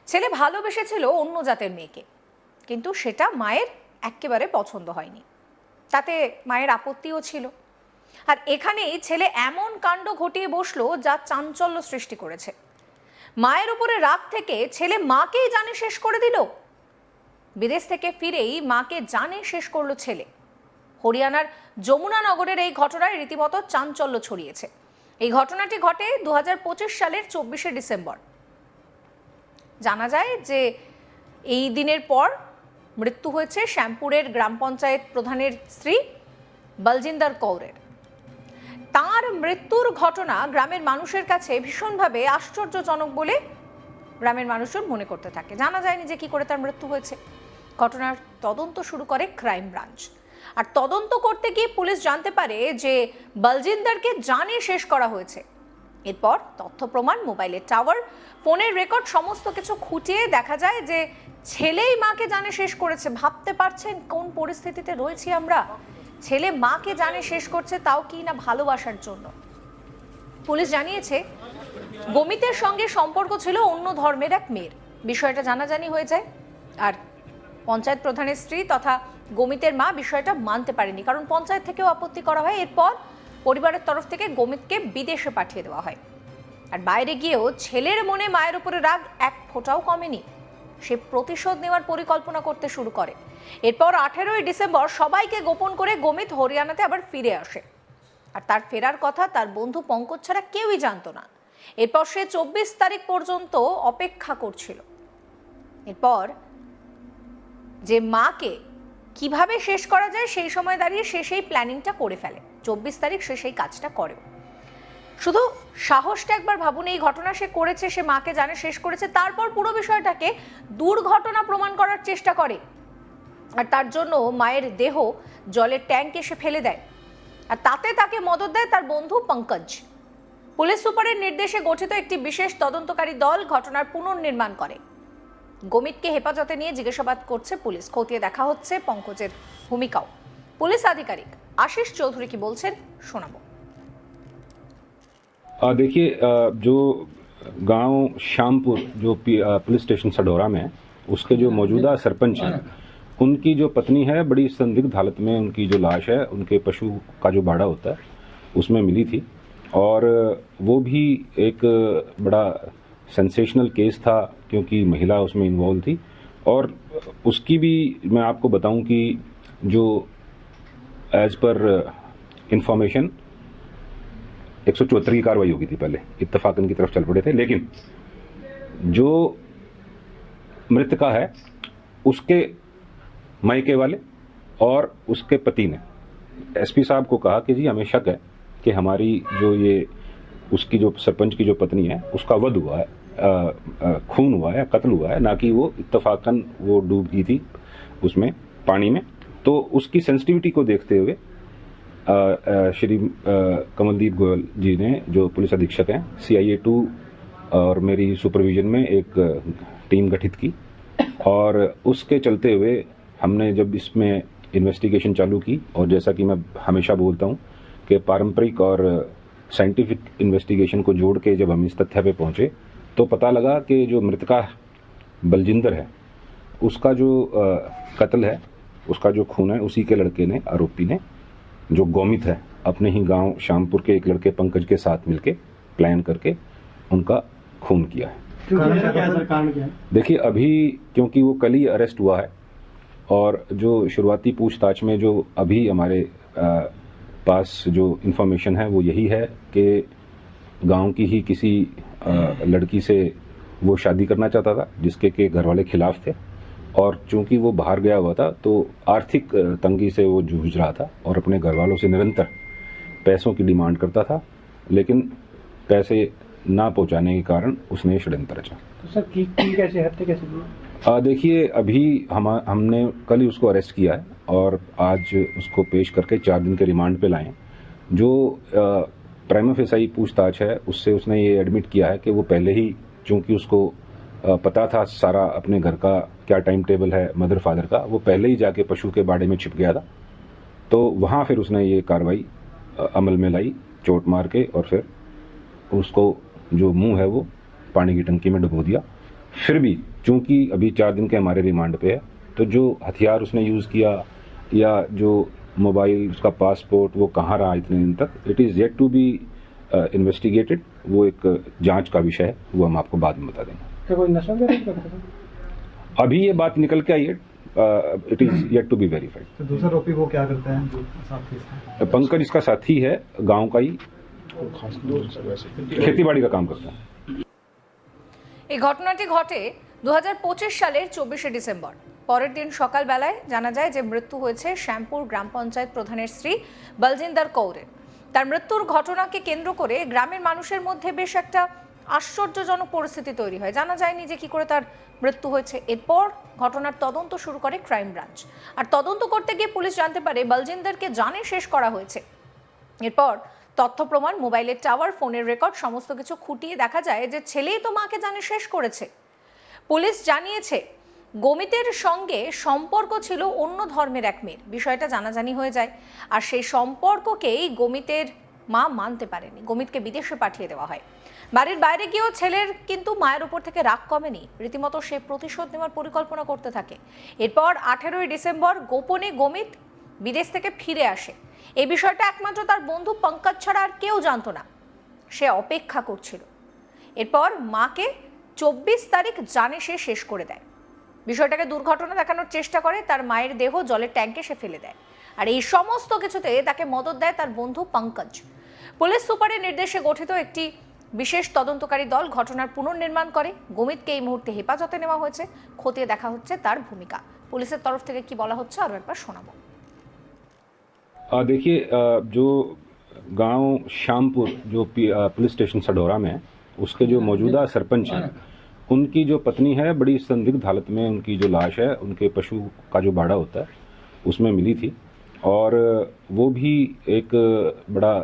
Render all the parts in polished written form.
ছেলে ভালোবেসেছিল অন্য জাতের মেয়েকে, কিন্তু সেটা মায়ের একেবারে পছন্দ হয়নি। তাতে মায়ের আপত্তিও ছিল। আর এখানেই ছেলে এমন কাণ্ড ঘটিয়ে বসলো যা চাঞ্চল্য সৃষ্টি করেছে। মায়ের উপরে রাগ থেকে ছেলে মাকেই জানে শেষ করে দিল। বিদেশ থেকে ফিরেই মাকে জানে শেষ করলো ছেলে। হরিয়ানার যমুনানগরের এই ঘটনায় রীতিমতো চাঞ্চল্য ছড়িয়েছে। এই ঘটনাটি ঘটে 2025 সালের 24শে ডিসেম্বর। জানা যায় যে এই দিনের পর মৃত্যু হয়েছে শ্যামপুরের গ্রাম পঞ্চায়েত প্রধানের স্ত্রী বলজিন্দর কৌরের। তার মৃত্যুর ঘটনা গ্রামের মানুষের কাছে ভীষণভাবে আশ্চর্যজনক বলে গ্রামের মানুষজন মনে করতে থাকে। জানা যায়নি যে কি করে তার মৃত্যু হয়েছে। ঘটনার তদন্ত শুরু করে ক্রাইম ব্রাঞ্চ। আর তদন্ত করতে গিয়ে পুলিশ জানতে পারে যে বলজিন্দরকে জানে শেষ করা হয়েছে। এরপর তথ্য প্রমাণ, মোবাইলের টাওয়ার, ফোনের রেকর্ড সমস্ত কিছু খুঁটিয়ে দেখা যায় যে ছেলেই মাকে জানে শেষ করেছে। ভাবতে পারছেন কোন পরিস্থিতিতে রয়েছি আমরা? ছেলে মাকে জানে শেষ করছে, তাও কি না ভালোবাসার জন্য। পুলিশ জানিয়েছে গমিতের সঙ্গে সম্পর্ক ছিল অন্য ধর্মের এক মেয়ের। বিষয়টা জানাজানি হয়ে যায়। আর পঞ্চায়েত প্রধানের স্ত্রী তথা গমিতের মা বিষয়টা মানতে পারেনি, কারণ পঞ্চায়েত থেকেও আপত্তি করা হয়। এরপর পরিবারের তরফ থেকে গমিতকে বিদেশে পাঠিয়ে দেওয়া হয়। আর বাইরে গিয়েও ছেলের মনে মায়ের উপরে রাগ এক ফোঁটাও কমেনি। সে প্রতিশোধ নেওয়ার পরিকল্পনা করতে শুরু করে। এরপর 18ই ডিসেম্বর সবাইকে গোপন করে গমিত হরিয়ানাতে আবার ফিরে আসে। আর তার ফেরার কথা তার বন্ধু পঙ্কজ ছাড়া কেউই জানতো না। এরপর সে 24 তারিখ পর্যন্ত অপেক্ষা করছিল। এরপর যে মাকে কিভাবে শেষ করা যায় সেই সময় দাঁড়িয়ে সে সেই প্ল্যানিংটা করে ফেলে। 24 তারিখ সে সেই কাজটা করে। শুধু সাহসটা একবার ভাবুন, এই ঘটনা সে করেছে, সে মাকে জানে শেষ করেছে, তারপর পুরো বিষয়টাকে দুর্ঘটনা প্রমাণ করার চেষ্টা করে। আর তার জন্য মায়ের দেহ জলের ট্যাঙ্কে সে ফেলে দেয়। আর তাতে তাকে মদত দেয় তার বন্ধু পঙ্কজ। পুলিশ সুপারের নির্দেশে গঠিত একটি বিশেষ তদন্তকারী দল ঘটনার পুনর্নির্মাণ করে। গমিতকে হেফাজতে নিয়ে জিজ্ঞাসাবাদ করছে পুলিশ। খতিয়ে দেখা হচ্ছে পঙ্কজের ভূমিকাও। পুলিশ আধিকারিক আশিস চৌধুরী কি বলছেন শোনাবো। देखिए, जो गांव श्यामपुर जो पुलिस स्टेशन सडोरा में है, उसके जो मौजूदा सरपंच हैं, उनकी जो पत्नी है बड़ी संदिग्ध हालत में उनकी जो लाश है उनके पशु का जो बाड़ा होता है उसमें मिली थी। और वो भी एक बड़ा सेंसेशनल केस था क्योंकि महिला उसमें इन्वॉल्व थी। और उसकी भी मैं आपको बताऊं कि जो एज पर इंफॉर्मेशन 174 की कार्रवाई होगी थी। पहले इत्तफाकन की तरफ चल पड़े थे, लेकिन जो मृतका है उसके मायके वाले और उसके पति ने एसपी साहब को कहा कि जी हमें शक है कि हमारी जो ये उसकी जो सरपंच की जो पत्नी है उसका वध हुआ है, खून हुआ है, कत्ल हुआ है, ना कि वो इत्तफाकन वो डूब गई थी उसमें पानी में। तो उसकी सेंसिटिविटी को देखते हुए श्री कमलदीप गोयल जी ने, जो पुलिस अधीक्षक हैं, CIA 2 और मेरी सुपरविजन में एक टीम गठित की। और उसके चलते हुए हमने जब इसमें इन्वेस्टिगेशन चालू की, और जैसा कि मैं हमेशा बोलता हूं कि पारंपरिक और साइंटिफिक इन्वेस्टिगेशन को जोड़ के जब हम इस तथ्य पे पहुंचे तो पता लगा कि जो मृतका बलजिंदर है उसका जो कत्ल है, उसका जो खून है, उसी के लड़के ने, आरोपी ने, जो गौमित है, अपने ही गांव श्यामपुर के एक लड़के पंकज के साथ मिलके प्लान करके उनका खून किया है। देखिए, अभी क्योंकि वो कल ही अरेस्ट हुआ है और जो शुरुआती पूछताछ में जो अभी हमारे पास जो इन्फॉर्मेशन है वो यही है कि गांव की ही किसी लड़की से वो शादी करना चाहता था जिसके के घर वाले खिलाफ थे। और चूंकि वो बाहर गया हुआ था तो आर्थिक तंगी से वो जूझ रहा था और अपने घर वालों से निरंतर पैसों की डिमांड करता था, लेकिन पैसे ना पहुंचाने के कारण उसने षड्यंत्र रचा। तो सर कैसे हत्या कैसे हुई? देखिए, अभी हमने कल ही उसको अरेस्ट किया है और आज उसको पेश करके 4 दिन के रिमांड पे लाए। जो प्राइमा फेसाई पूछताछ है उससे उसने ये एडमिट किया है कि वो पहले ही, चूंकि उसको पता था सारा अपने घर का क्या टाइम टेबल है मदर फादर का, वो पहले ही जाके पशु के बाड़े में छिप गया था। तो वहाँ फिर उसने ये कार्रवाई अमल में लाई, चोट मार के, और फिर उसको जो मुंह है वो पानी की टंकी में डुबो दिया। फिर भी चूंकि अभी 4 दिन के हमारे रिमांड पे है, तो जो हथियार उसने यूज़ किया या जो मोबाइल, उसका पासपोर्ट, वो कहाँ रहा इतने दिन तक, it is yet to be investigated. वो एक जांच का विषय है, वो हम आपको बाद में बता देंगे। क्या कोई नशा वगैरह करता था? अभी ये बात निकल के आई है, it is yet to be verified. तो दूसरा आरोपी वो क्या करता है जो साथी इसका? पंकज इसका साथी है, गांव का ही, खेतीबाड़ी का काम करता है। এই ঘটনাটি ঘটে 2025 সালের 24শে ডিসেম্বর। পরের দিন সকালবেলায় জানা যায় যে মৃত্যু হয়েছে শ্যামপুর গ্রাম পঞ্চায়েত প্রধানের স্ত্রী বলজিন্দর কৌরের। তার মৃত্যুর ঘটনাকে কেন্দ্র করে গ্রামের মানুষের মধ্যে বেশ একটা আশ্চর্যজনক পরিস্থিতি তৈরি হয়। জানা যায়নি যে কি করে তার মৃত্যু হয়েছে। এরপর ঘটনার তদন্ত শুরু করে ক্রাইম ব্রাঞ্চ। আর তদন্ত করতে গিয়ে পুলিশ জানতে পারে বলজিন্দরকে জানে শেষ করা হয়েছে। এরপর তথ্য প্রমাণ, মোবাইলের টাওয়ার, ফোনের রেকর্ড সমস্ত কিছু খুঁটিয়ে দেখা যায় যে ছেলেই তো মাকে জানে শেষ করেছে। পুলিশ জানিয়েছে গমিতের সঙ্গে সম্পর্ক ছিল অন্য ধর্মের এক মেয়ের। বিষয়টা জানাজানি হয়ে যায়, আর সেই সম্পর্ককেই গমিতের মা মানতে পারেনি। গমিতকে বিদেশে পাঠিয়ে দেওয়া হয়। বাড়ির বাইরে গিয়েও ছেলের কিন্তু মায়ের উপর থেকে রাগ কমেনি, রীতিমতো সে প্রতিশোধ নেওয়ার পরিকল্পনা করতে থাকে। এরপর 18ই ডিসেম্বর গোপনে গমিত বিদেশ থেকে ফিরে আসে। এই বিষয়টা একমাত্র তার বন্ধু পঙ্কজ ছাড়া আর কেউ জানতো না। সে অপেক্ষা করছিল। এরপর মাকে 24 তারিখ জানে সে শেষ করে দেয়। বিষয়টাকে দুর্ঘটনা দেখানোর চেষ্টা করে, তার মায়ের দেহ জলের ট্যাঙ্কে সে ফেলে দেয়। আর এই সমস্ত কিছুতে তাকে মদত দেয় তার বন্ধু পঙ্কজ। পুলিশ সুপারের নির্দেশে গঠিত একটি বিশেষ তদন্তকারী দল ঘটনার পুনর্নির্মাণ করে। গমিতকে এই মুহূর্তে হেফাজতে নেওয়া হয়েছে, খতিয়ে দেখা হচ্ছে তার ভূমিকা। পুলিশের তরফ থেকে কি বলা হচ্ছে আরও একবার শোনাবো। देखिए, जो गांव श्यामपुर जो पुलिस स्टेशन सडोरा में है, उसके जो मौजूदा सरपंच हैं, उनकी जो पत्नी है, बड़ी संदिग्ध हालत में उनकी जो लाश है उनके पशु का जो बाड़ा होता है उसमें मिली थी। और वो भी एक बड़ा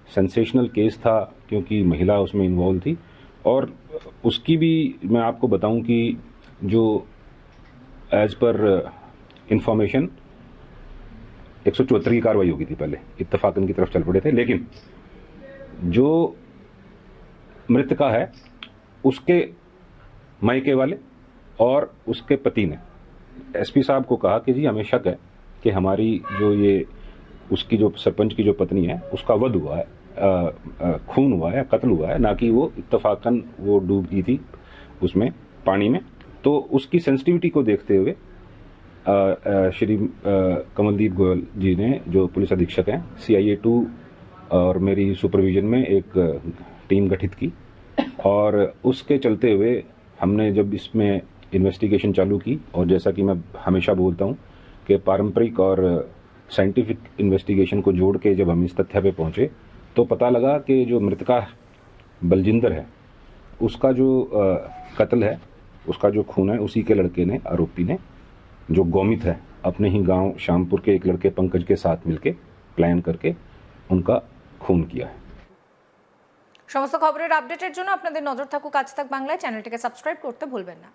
सेंसेशनल केस था क्योंकि महिला उसमें इन्वॉल्व थी। और उसकी भी मैं आपको बताऊं कि जो एज पर इंफॉर्मेशन 174 की कार्रवाई होगी थी पहले, इत्तफाकन की तरफ चल पड़े थे। लेकिन जो मृतका है उसके मायके वाले और उसके पति ने एसपी साहब को कहा कि जी हमें शक है कि हमारी जो ये उसकी जो सरपंच की जो पत्नी है उसका वध हुआ है, खून हुआ है, कत्ल हुआ है, ना कि वो इत्तफाकन वो डूब गई थी उसमें पानी में। तो उसकी सेंसिटिविटी को देखते हुए श्री कमलदीप गोयल जी ने, जो पुलिस अधीक्षक हैं, CIA 2 और मेरी सुपरविजन में एक टीम गठित की। और उसके चलते हुए हमने जब इसमें इन्वेस्टिगेशन चालू की, और जैसा कि मैं हमेशा बोलता हूं कि पारंपरिक और साइंटिफिक इन्वेस्टिगेशन को जोड़ के जब हम इस तथ्य पे पहुंचे तो पता लगा कि जो मृतका बलजिंदर है उसका जो कत्ल है, उसका जो खून है, उसी के लड़के ने, आरोपी ने, जो गौमित है, अपने ही गांव श्यामपुर के एक लड़के पंकज के साथ मिलके प्लान करके उनका खून किया है। সমস্ত খবরের আপডেটের জন্য আপনাদের নজর থাকুক আজ তাক বাংলায়। চ্যানেলটিকে সাবস্ক্রাইব করতে ভুলবেন না।